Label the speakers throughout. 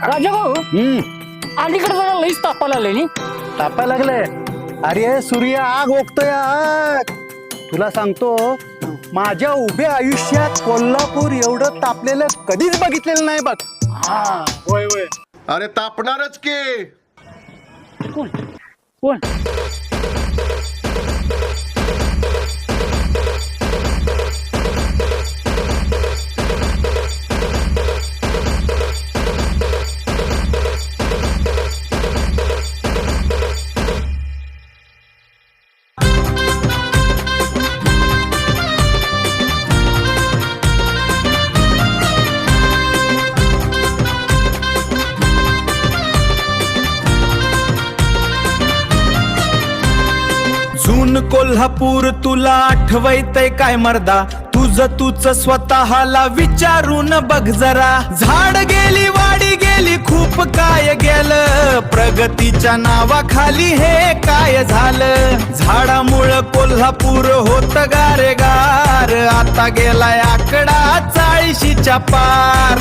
Speaker 1: राजा भाऊ अलीकडे जरा लईच तापायला लागले नी.
Speaker 2: तापायला लागले. अरे सूर्य आग ओकतोय आग. तुला सांगतो माझ्या उभ्या आयुष्यात कोल्हापूर एवढं तापलेलं कधीच बघितलेलं नाही बघ.
Speaker 3: होय होय. अरे तापणारच की.
Speaker 1: कोण कोण
Speaker 4: जून कोल्हापूर तुला आठवतय काय मर्दा? तूच स्वतःला विचारून बघ जरा. झाड गेली वाडी गेली खूप काय गेलं, प्रगतीच्या नावाखाली हे काय झालं? झाडामुळं कोल्हापूर होत गारेगार, आता गेलाय आकडा 40च्या पार.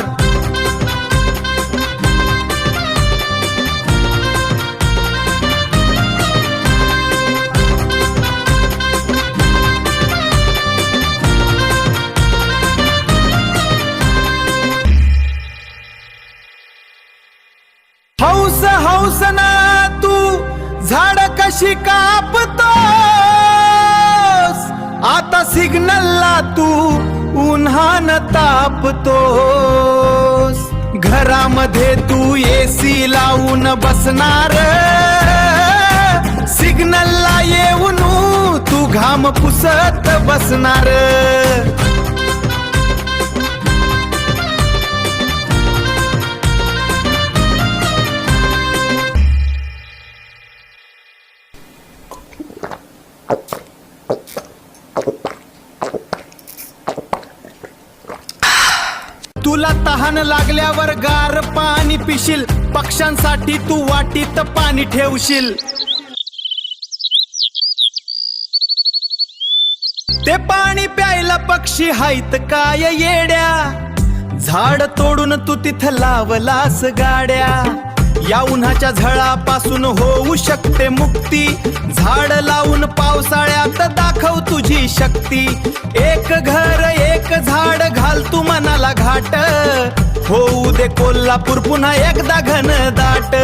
Speaker 4: हौस हौस ना तू झाड कशी कापतोस, आता सिग्नलला तू उन्हान तापतोस. घरामध्ये तू एसी लावून बसणार, सिग्नलला येऊन तू घाम पुसत बसणार. तुला तहान लागल्यावर गार पाणी पिशील, पक्ष्यांसाठी तू वाटीत पाणी ठेवशील. ते पाणी प्यायला पक्षी हायत काय येड्या? झाड तोडून तू तिथं लावलास गाड्या. या उन्हाच्या झळापासून होऊ शकते मुक्ती, झाड लावून पावसाळ्यात दाखव तुझी शक्ती. एक घर एक झाड घाल तू मनाला घाट, होऊ दे कोल्हापूर पुन्हा एकदा घनदाट.